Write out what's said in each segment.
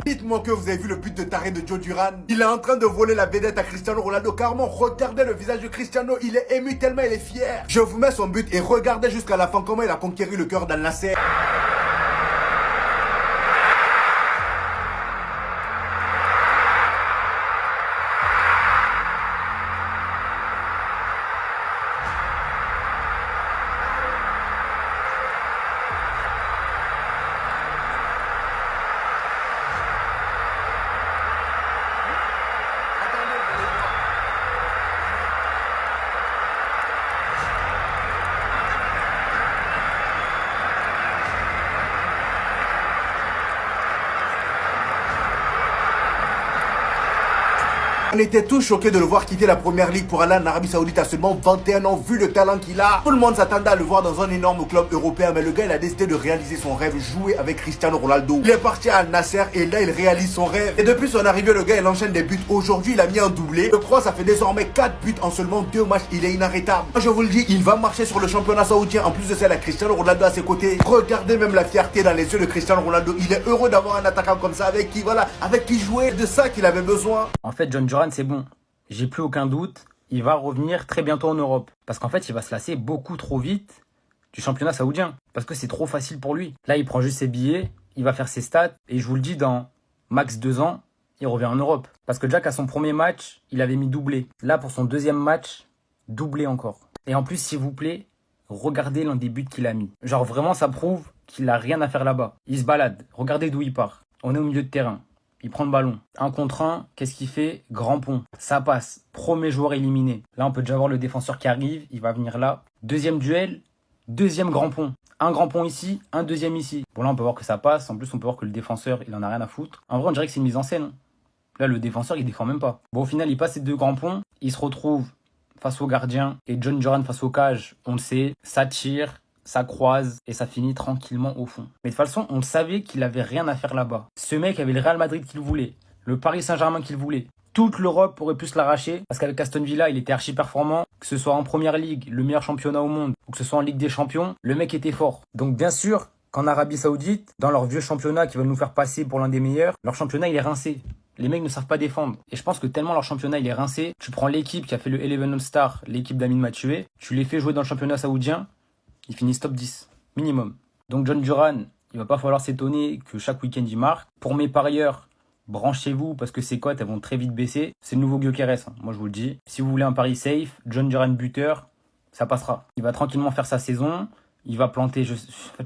Dites-moi que vous avez vu le but de taré de Joe Duran. Il est en train de voler la vedette à Cristiano Ronaldo. Carrément, regardez le visage de Cristiano. Il est ému tellement il est fier. Je vous mets son but et regardez jusqu'à la fin comment il a conquéri le cœur d'Al Nassr. On était tous choqués de le voir quitter la première ligue pour aller en Arabie Saoudite à seulement 21 ans, vu le talent qu'il a. Tout le monde s'attendait à le voir dans un énorme club européen, mais le gars il a décidé de réaliser son rêve, jouer avec Cristiano Ronaldo. Il est parti à Al Nassr et là il réalise son rêve. Et depuis son arrivée, le gars il enchaîne des buts. Aujourd'hui il a mis un doublé. Je crois que ça fait désormais 4 buts en seulement 2 matchs. Il est inarrêtable. Moi, je vous le dis, il va marcher sur le championnat saoudien. En plus de ça, il a Cristiano Ronaldo à ses côtés. Regardez même la fierté dans les yeux de Cristiano Ronaldo. Il est heureux d'avoir un attaquant comme ça avec qui jouer. De ça qu'il avait besoin. En fait, John Duran, c'est bon. J'ai plus aucun doute, il va revenir très bientôt en Europe. Parce qu'en fait, il va se lasser beaucoup trop vite du championnat saoudien. Parce que c'est trop facile pour lui. Là, il prend juste ses billets, il va faire ses stats. Et je vous le dis, dans max 2 ans, il revient en Europe. Parce que Jack, à son premier match, il avait mis doublé. Là, pour son deuxième match, doublé encore. Et en plus, s'il vous plaît, regardez l'un des buts qu'il a mis. Genre, vraiment, ça prouve qu'il a rien à faire là-bas. Il se balade. Regardez d'où il part. On est au milieu de terrain. Il prend le ballon. 1 contre 1, qu'est-ce qu'il fait? Grand pont. Ça passe. Premier joueur éliminé. Là, on peut déjà voir le défenseur qui arrive. Il va venir là. Deuxième duel. Deuxième grand pont. Un grand pont ici, un deuxième ici. Bon, là, on peut voir que ça passe. En plus, on peut voir que le défenseur, il en a rien à foutre. En vrai, on dirait que c'est une mise en scène. Là, le défenseur, il défend même pas. Bon, au final, il passe ces 2 grands ponts. Il se retrouve face au gardien. Et John Duran face au cage. On le sait. Ça tire. Ça croise et ça finit tranquillement au fond. Mais de toute façon, on savait qu'il avait rien à faire là-bas. Ce mec avait le Real Madrid qu'il voulait, le Paris Saint-Germain qu'il voulait. Toute l'Europe aurait pu se l'arracher parce qu'avec Aston Villa, il était archi performant. Que ce soit en Première Ligue, le meilleur championnat au monde, ou que ce soit en Ligue des Champions, le mec était fort. Donc bien sûr qu'en Arabie Saoudite, dans leur vieux championnat qui veulent nous faire passer pour l'un des meilleurs, leur championnat il est rincé. Les mecs ne savent pas défendre. Et je pense que tellement leur championnat il est rincé, tu prends l'équipe qui a fait le 11 All-Star, l'équipe d'Amin Mathieu, tu les fais jouer dans le championnat saoudien, ils finissent top 10. Minimum. Donc John Duran, il va pas falloir s'étonner que chaque week-end il marque. Pour mes parieurs, branchez-vous parce que ces cotes elles vont très vite baisser. C'est le nouveau Gyökeres, hein. Moi je vous le dis. Si vous voulez un pari safe, John Duran buteur, ça passera. Il va tranquillement faire sa saison. Il va planter, je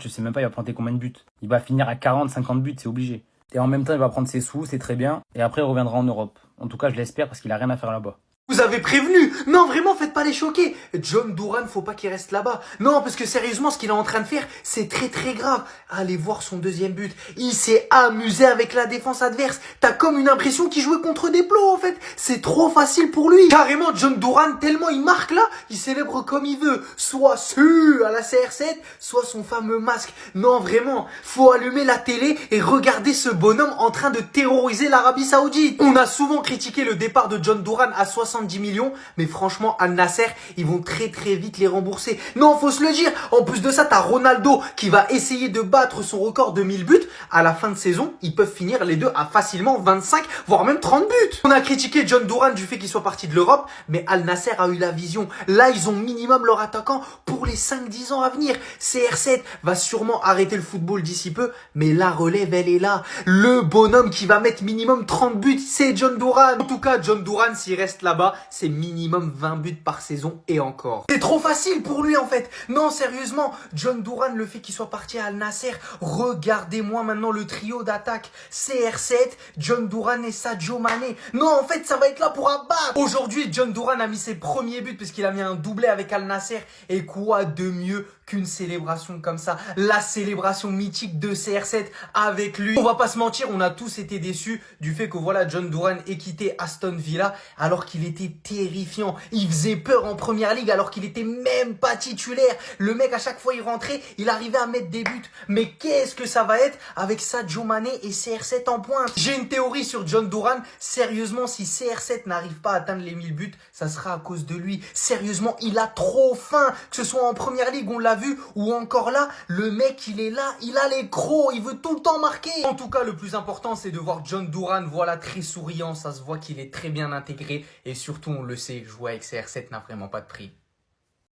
sais même pas, il va planter combien de buts. Il va finir à 40, 50 buts, c'est obligé. Et en même temps, il va prendre ses sous, c'est très bien. Et après, il reviendra en Europe. En tout cas, je l'espère parce qu'il a rien à faire là-bas. Vous avez prévenu. Non, vraiment, faites pas les choquer. John Duran, faut pas qu'il reste là-bas. Non, parce que sérieusement, ce qu'il est en train de faire, c'est très très grave. Allez voir son deuxième but. Il s'est amusé avec la défense adverse. T'as comme une impression qu'il jouait contre des plots, en fait. C'est trop facile pour lui. Carrément, John Duran, tellement il marque là, il célèbre comme il veut. Soit à la CR7, soit son fameux masque. Non, vraiment, faut allumer la télé et regarder ce bonhomme en train de terroriser l'Arabie Saoudite. On a souvent critiqué le départ de John Duran à 70 millions, mais franchement, Al Nassr, ils vont très très vite les rembourser. Non, faut se le dire. En plus de ça, t'as Ronaldo qui va essayer de battre son record de 1000 buts. À la fin de saison, ils peuvent finir les deux à facilement 25, voire même 30 buts. On a critiqué John Duran du fait qu'il soit parti de l'Europe, mais Al Nassr a eu la vision. Là, ils ont minimum leur attaquant pour les 5-10 ans à venir. CR7 va sûrement arrêter le football d'ici peu, mais la relève, elle est là. Le bonhomme qui va mettre minimum 30 buts, c'est John Duran. En tout cas, John Duran, s'il reste là-bas, c'est minimum 20 buts par saison et encore. C'est trop facile pour lui en fait. Non, sérieusement, John Duran, le fait qu'il soit parti à Al Nassr, regardez-moi maintenant le trio d'attaque. CR7, John Duran et Sadio Mané. Non, en fait, ça va être là pour abattre. Aujourd'hui, John Duran a mis ses premiers buts parce qu'il a mis un doublé avec Al Nassr. Et quoi de mieux qu'une célébration comme ça? La célébration mythique de CR7 avec lui. On va pas se mentir, on a tous été déçus du fait que voilà, John Duran ait quitté Aston Villa alors qu'il était était terrifiant. Il faisait peur en première ligue alors qu'il était même pas titulaire. Le mec, à chaque fois il rentrait, il arrivait à mettre des buts. Mais qu'est-ce que ça va être avec Sadio Mané et CR7 en pointe? J'ai une théorie sur John Duran. Sérieusement, si CR7 n'arrive pas à atteindre les 1000 buts, ça sera à cause de lui. Sérieusement, il a trop faim. Que ce soit en première ligue, on l'a vu, ou encore là, le mec, il est là, il a les crocs, il veut tout le temps marquer. En tout cas, le plus important, c'est de voir John Duran, voilà, très souriant. Ça se voit qu'il est très bien intégré. Et surtout, on le sait, jouer avec CR7 n'a vraiment pas de prix.